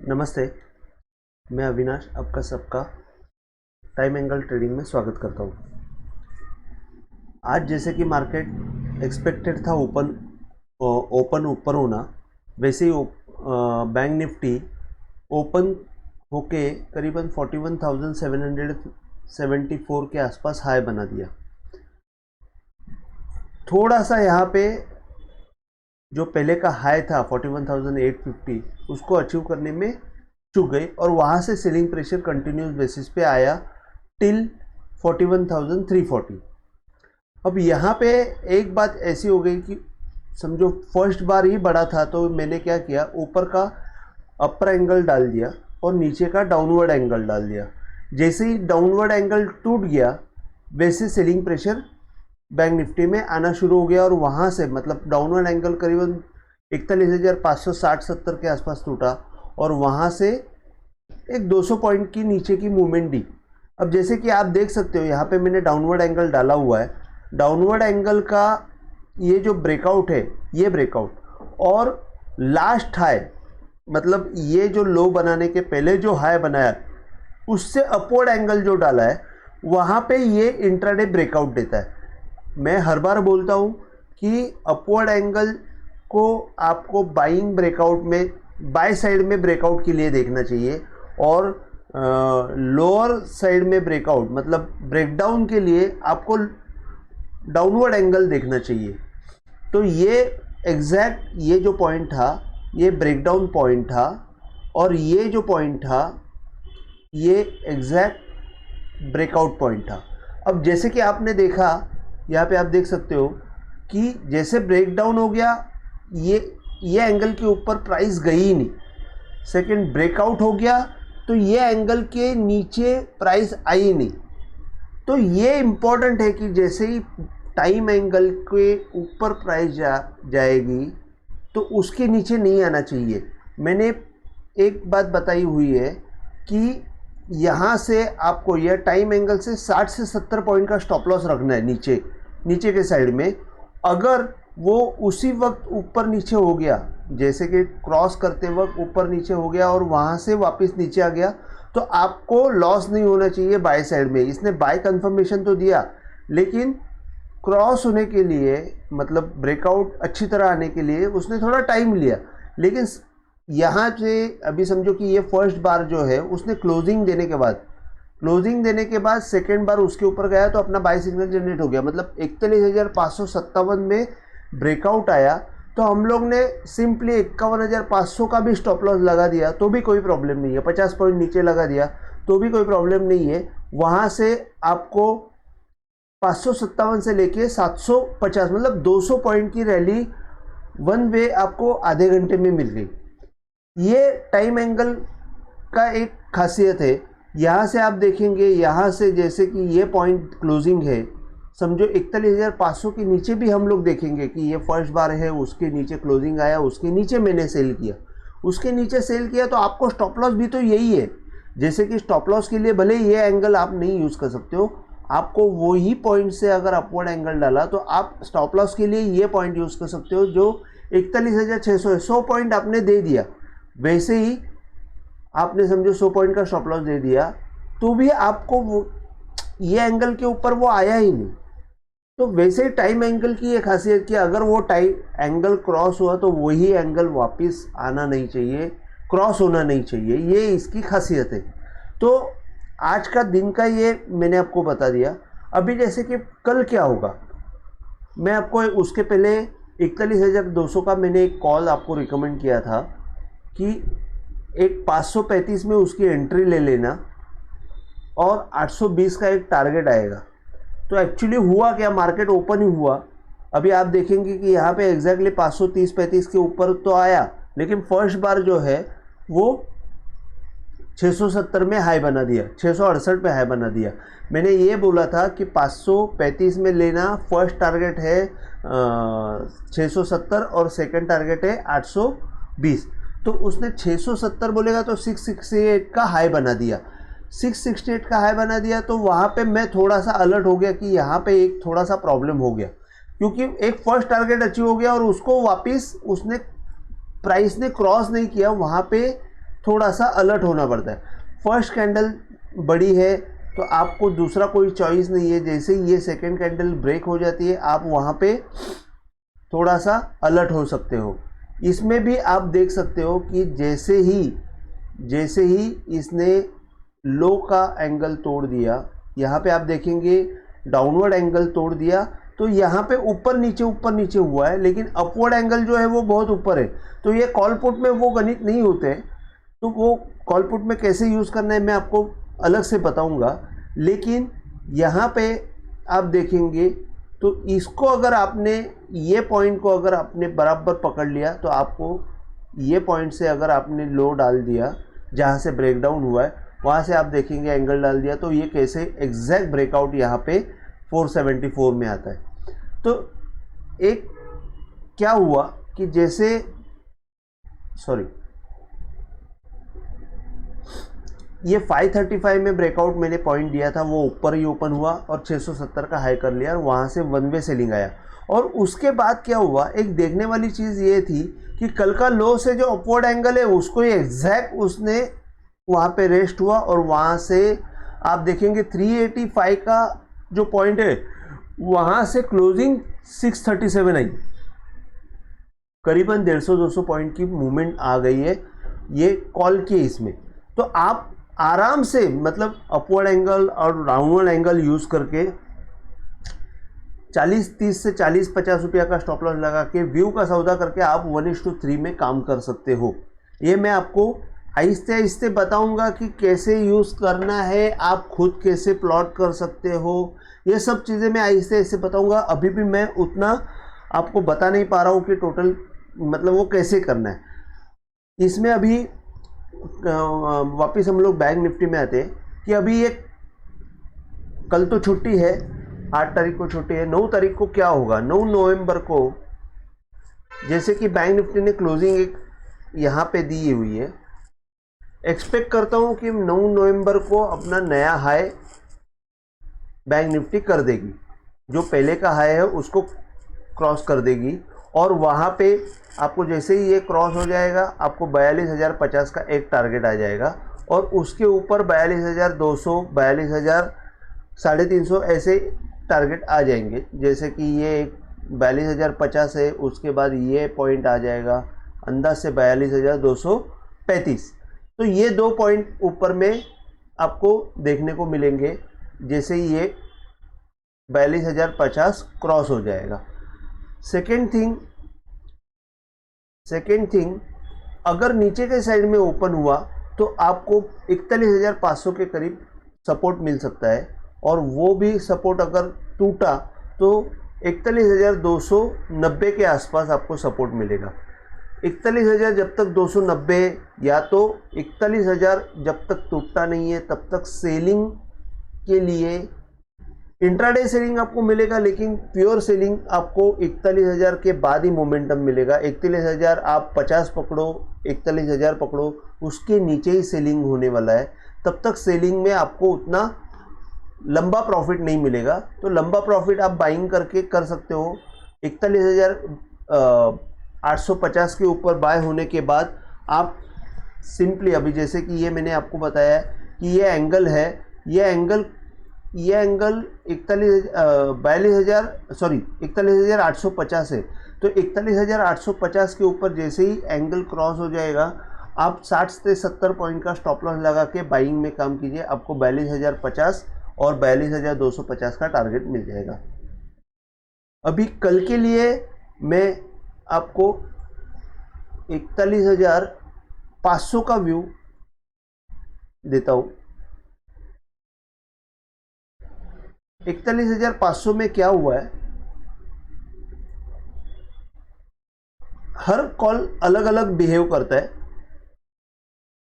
नमस्ते, मैं अविनाश आपका सबका टाइम एंगल ट्रेडिंग में स्वागत करता हूँ। आज जैसे कि मार्केट एक्सपेक्टेड था ओपन ऊपर होना, वैसे ही बैंक निफ्टी ओपन होके करीबन 41,774 के आसपास हाई बना दिया। थोड़ा सा यहाँ पे जो पहले का हाई था 41,850 उसको अचीव करने में चूक गई और वहाँ से सेलिंग प्रेशर कंटिन्यूस बेसिस पे आया टिल 41,340। अब यहाँ पे एक बात ऐसी हो गई कि समझो फर्स्ट बार ही बढ़ा था तो मैंने क्या किया, ऊपर का अपर एंगल डाल दिया और नीचे का डाउनवर्ड एंगल डाल दिया। जैसे ही डाउनवर्ड एंगल टूट गया वैसे सेलिंग प्रेशर बैंक निफ्टी में आना शुरू हो गया और वहाँ से मतलब डाउनवर्ड एंगल करीबन 41,560-70 के आसपास टूटा और वहाँ से एक 200 पॉइंट की नीचे की मूवमेंट दी। अब जैसे कि आप देख सकते हो यहाँ पे मैंने डाउनवर्ड एंगल डाला हुआ है। डाउनवर्ड एंगल का ये जो ब्रेकआउट है, ये ब्रेकआउट और लास्ट हाई मतलब ये जो लो बनाने के पहले जो हाई बनाया उससे अपवर्ड एंगल जो डाला है वहाँ पे ये इंट्राडे ब्रेकआउट देता है। मैं हर बार बोलता हूँ कि अपवर्ड एंगल को आपको बाइंग ब्रेकआउट में बाय साइड में ब्रेकआउट के लिए देखना चाहिए और लोअर साइड में ब्रेकआउट मतलब ब्रेकडाउन के लिए आपको डाउनवर्ड एंगल देखना चाहिए। तो ये एग्जैक्ट ये जो पॉइंट था ये ब्रेकडाउन पॉइंट था और ये जो पॉइंट था ये एग्जैक्ट ब्रेकआउट पॉइंट था। अब जैसे कि आपने देखा यहाँ पे आप देख सकते हो कि जैसे ब्रेकडाउन हो गया ये एंगल के ऊपर प्राइस गई ही नहीं। सेकंड ब्रेकआउट हो गया तो ये एंगल के नीचे प्राइस आई नहीं। तो ये इम्पॉर्टेंट है कि जैसे ही टाइम एंगल के ऊपर प्राइस जाएगी तो उसके नीचे नहीं आना चाहिए। मैंने एक बात बताई हुई है कि यहाँ से आपको यह टाइम एंगल से 60 से 70 पॉइंट का स्टॉप लॉस रखना है नीचे के साइड में। अगर वो उसी वक्त ऊपर नीचे हो गया, जैसे कि क्रॉस करते वक्त ऊपर नीचे हो गया और वहाँ से वापस नीचे आ गया तो आपको लॉस नहीं होना चाहिए बाय साइड में। इसने बाय कंफर्मेशन तो दिया लेकिन क्रॉस होने के लिए मतलब ब्रेकआउट अच्छी तरह आने के लिए उसने थोड़ा टाइम लिया। लेकिन यहाँ से अभी समझो कि ये फर्स्ट बार जो है उसने क्लोजिंग देने के बाद सेकेंड बार उसके ऊपर गया तो अपना बाय सिग्नल जनरेट हो गया। मतलब 41,557 में ब्रेकआउट आया तो हम लोग ने सिंपली 51,500 का भी स्टॉप लॉस लगा दिया तो भी कोई प्रॉब्लम नहीं है। 50 पॉइंट नीचे लगा दिया तो भी कोई प्रॉब्लम नहीं है। वहाँ से आपको 557 से लेके 750 मतलब 200 पॉइंट की रैली वन वे आपको आधे घंटे में मिल गई। ये टाइम एंगल का एक खासियत है। यहाँ से आप देखेंगे, यहाँ से जैसे कि ये पॉइंट क्लोजिंग है, समझो 41,500 के नीचे भी हम लोग देखेंगे कि ये फर्स्ट बार है, उसके नीचे क्लोजिंग आया, उसके नीचे मैंने सेल किया तो आपको स्टॉप लॉस भी तो यही है। जैसे कि स्टॉप लॉस के लिए भले ये एंगल आप नहीं यूज़ कर सकते हो, आपको वही पॉइंट से अगर अपवर्ड एंगल डाला तो आप स्टॉप लॉस के लिए ये पॉइंट यूज़ कर सकते हो जो 41,600 है। 100 पॉइंट आपने दे दिया, वैसे ही आपने समझो 100 पॉइंट का स्टॉप लॉस दे दिया तो भी आपको ये एंगल के ऊपर वो आया ही नहीं। तो वैसे ही टाइम एंगल की ये खासियत कि अगर वो टाइम एंगल क्रॉस हुआ तो वही एंगल वापस आना नहीं चाहिए, क्रॉस होना नहीं चाहिए, ये इसकी खासियत है। तो आज का दिन का ये मैंने आपको बता दिया। अभी जैसे कि कल क्या होगा, मैं आपको उसके पहले 41,200 का मैंने एक कॉल आपको रिकमेंड किया था कि एक 535 में उसकी एंट्री ले लेना और 820 का एक टारगेट आएगा। तो एक्चुअली हुआ क्या, मार्केट ओपन ही हुआ। अभी आप देखेंगे कि यहाँ पे एग्जैक्टली 530-35 के ऊपर तो आया लेकिन फर्स्ट बार जो है वो 670 में हाई बना दिया, 668 में हाई बना दिया। मैंने ये बोला था कि 535 में लेना, फर्स्ट टारगेट है 670 और सेकंड टारगेट है 820। तो उसने 670 बोलेगा तो 668 का हाई बना दिया। 668 का हाई बना दिया तो वहाँ पे मैं थोड़ा सा अलर्ट हो गया कि यहाँ पे एक थोड़ा सा प्रॉब्लम हो गया क्योंकि एक फर्स्ट टारगेट अचीव हो गया और उसको वापस उसने प्राइस ने क्रॉस नहीं किया। वहाँ पे थोड़ा सा अलर्ट होना पड़ता है। फर्स्ट कैंडल बड़ी है तो आपको दूसरा कोई चॉइस नहीं है, जैसे ही ये सेकेंड कैंडल ब्रेक हो जाती है आप वहाँ पे थोड़ा सा अलर्ट हो सकते हो। इसमें भी आप देख सकते हो कि जैसे ही इसने लो का एंगल तोड़ दिया, यहाँ पे आप देखेंगे डाउनवर्ड एंगल तोड़ दिया, तो यहाँ पे ऊपर नीचे हुआ है, लेकिन अपवर्ड एंगल जो है वो बहुत ऊपर है। तो ये कॉल पुट में वो गणित नहीं होते, तो वो कॉल पुट में कैसे यूज़ करना है मैं आपको अलग से बताऊंगा। लेकिन यहाँ पे आप देखेंगे तो इसको अगर आपने ये पॉइंट को अगर आपने बराबर पकड़ लिया तो आपको ये पॉइंट से अगर आपने लो डाल दिया जहाँ से ब्रेकडाउन हुआ है वहाँ से आप देखेंगे एंगल डाल दिया, तो ये कैसे एग्जैक्ट ब्रेकआउट यहाँ पे 474 में आता है। तो एक क्या हुआ कि जैसे ये 535 में ब्रेकआउट मैंने पॉइंट दिया था, वो ऊपर ही ओपन हुआ और 670 का हाई कर लिया और वहाँ से वन वे सेलिंग आया। और उसके बाद क्या हुआ, एक देखने वाली चीज़ ये थी कि कल का लो से जो अपवर्ड एंगल है उसको ही एग्जैक्ट उसने वहाँ पे रेस्ट हुआ और वहाँ से आप देखेंगे 385 का जो पॉइंट है वहाँ से क्लोजिंग 637 आई, करीबन 150-200 पॉइंट की मूवमेंट आ गई है ये कॉल के इसमें। तो आप आराम से मतलब अपवर्ड एंगल और डाउनवर्ड एंगल यूज़ करके 40-30 से 40-50 रुपया का स्टॉप लॉस लगा के व्यू का सौदा करके आप 1:3 में काम कर सकते हो। ये मैं आपको आहिस्ते आहिस्ते बताऊंगा कि कैसे यूज़ करना है, आप खुद कैसे प्लॉट कर सकते हो, ये सब चीज़ें मैं आहिस्ते आहिस्ते बताऊंगा। अभी भी मैं उतना आपको बता नहीं पा रहा हूँ कि टोटल मतलब वो कैसे करना है। इसमें अभी वापस हम लोग बैंक निफ्टी में आते हैं कि अभी एक कल तो छुट्टी है, 8 तारीख को छुट्टी है, 9 तारीख को क्या होगा, 9 नवंबर को जैसे कि बैंक निफ्टी ने क्लोजिंग एक यहाँ पे दी हुई है, एक्सपेक्ट करता हूँ कि 9 नवंबर को अपना नया हाई बैंक निफ्टी कर देगी, जो पहले का हाई है उसको क्रॉस कर देगी और वहाँ पे आपको जैसे ही ये क्रॉस हो जाएगा आपको 42,050 का एक टारगेट आ जाएगा और उसके ऊपर 42,200, 42,350 ऐसे टारगेट आ जाएंगे। जैसे कि ये 42,050 है, उसके बाद ये पॉइंट आ जाएगा अंदाज से 42,235। तो ये 2 पॉइंट ऊपर में आपको देखने को मिलेंगे जैसे ही ये 42,050 क्रॉस हो जाएगा। सेकेंड थिंग अगर नीचे के साइड में ओपन हुआ तो आपको 41,500 के करीब सपोर्ट मिल सकता है और वो भी सपोर्ट अगर टूटा तो 41,290 के आसपास आपको सपोर्ट मिलेगा। 41,000 जब तक 290 या तो 41,000 जब तक टूटता नहीं है तब तक सेलिंग के लिए इंट्राडे सेलिंग आपको मिलेगा, लेकिन प्योर सेलिंग आपको 41,000 के बाद ही मोमेंटम मिलेगा। 41,000 आप 50 पकड़ो, 41,000 पकड़ो, उसके नीचे ही सेलिंग होने वाला है। तब तक सेलिंग में आपको उतना लंबा प्रॉफिट नहीं मिलेगा, तो लंबा प्रॉफिट आप बाइंग करके कर सकते हो। 41,850 के ऊपर बाय होने के बाद आप सिंपली अभी जैसे कि ये मैंने आपको बताया कि ये एंगल है, ये एंगल 41,850 है। तो 41,850 के ऊपर जैसे ही एंगल क्रॉस हो जाएगा आप 60 से 70 पॉइंट का स्टॉप लॉस लगा के बाइंग में काम कीजिए, आपको 42,050 और 42,250 का टारगेट मिल जाएगा। अभी कल के लिए मैं आपको 41,500 का व्यू देता हूँ। 41,500 में क्या हुआ है, हर कॉल अलग अलग बिहेव करता है।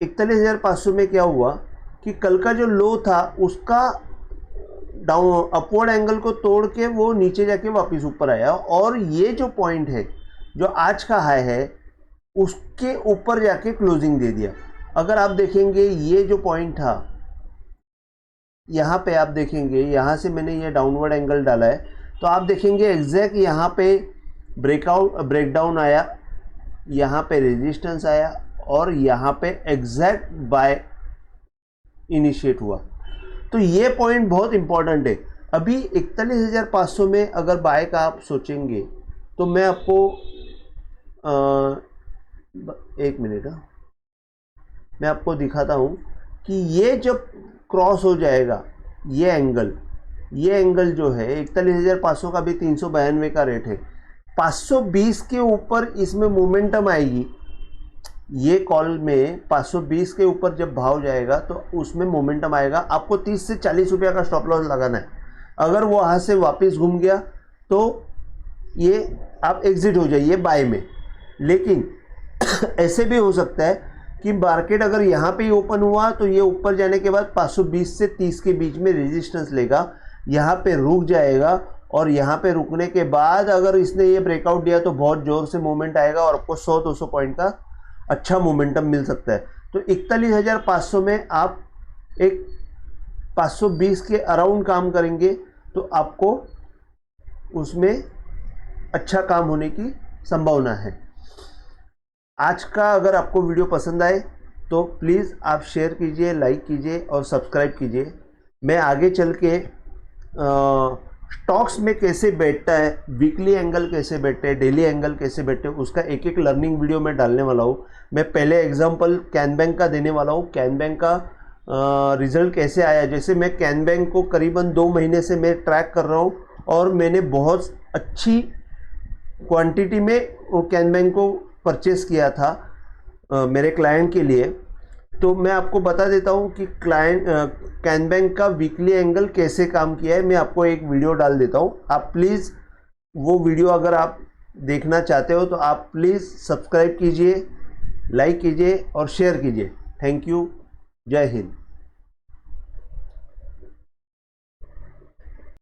41,500 में क्या हुआ कि कल का जो लो था उसका डाउन अपवर्ड एंगल को तोड़ के वो नीचे जाके वापस ऊपर आया और ये जो पॉइंट है जो आज का हाई है उसके ऊपर जाके क्लोजिंग दे दिया। अगर आप देखेंगे ये जो पॉइंट था यहाँ पे आप देखेंगे, यहाँ से मैंने ये डाउनवर्ड एंगल डाला है, तो आप देखेंगे एग्जैक्ट यहाँ पे ब्रेकडाउन आया, यहाँ पे रेजिस्टेंस आया और यहाँ पे एग्जैक्ट बाय इनिशिएट हुआ। तो ये पॉइंट बहुत इंपॉर्टेंट है। अभी 41,500 में अगर बाय का आप सोचेंगे तो मैं आपको एक मिनट मैं आपको दिखाता हूँ कि ये जब क्रॉस हो जाएगा ये एंगल जो है 41,500 का भी 392 का रेट है, 520 के ऊपर इसमें मोमेंटम आएगी। ये कॉल में 520 के ऊपर जब भाव जाएगा तो उसमें मोमेंटम आएगा। आपको 30 से 40 रुपये का स्टॉप लॉस लगाना है। अगर वो वहाँ से वापस घूम गया तो ये आप एग्जिट हो जाइए बाय में। लेकिन ऐसे भी हो सकता है कि मार्केट अगर यहाँ पे ही ओपन हुआ तो ये ऊपर जाने के बाद 520 से 30 के बीच में रेजिस्टेंस लेगा, यहाँ पे रुक जाएगा और यहाँ पे रुकने के बाद अगर इसने ये ब्रेकआउट दिया तो बहुत ज़ोर से मूवमेंट आएगा और आपको 100-200 पॉइंट का अच्छा मोमेंटम मिल सकता है। तो 41,500 में आप एक 520 के अराउंड काम करेंगे तो आपको उसमें अच्छा काम होने की संभावना है। आज का अगर आपको वीडियो पसंद आए तो प्लीज़ आप शेयर कीजिए, लाइक कीजिए और सब्सक्राइब कीजिए। मैं आगे चल के स्टॉक्स में कैसे बैठता है, वीकली एंगल कैसे बैठते हैं, डेली एंगल कैसे बैठते हैं, उसका एक एक लर्निंग वीडियो मैं डालने वाला हूँ। मैं पहले एग्जांपल कैन बैंक का देने वाला हूँ। कैन बैंक का रिज़ल्ट कैसे आया, जैसे मैं कैन बैंक को करीबन 2 महीने से मैं ट्रैक कर रहा हूँ और मैंने बहुत अच्छी क्वांटिटी में वो कैन बैंक को परचेस किया था मेरे क्लाइंट के लिए। तो मैं आपको बता देता हूँ कि कैन बैंक का वीकली एंगल कैसे काम किया है। मैं आपको एक वीडियो डाल देता हूँ, आप प्लीज़ वो वीडियो अगर आप देखना चाहते हो तो आप प्लीज़ सब्सक्राइब कीजिए, लाइक कीजिए और शेयर कीजिए। Thank you. जय हिंद।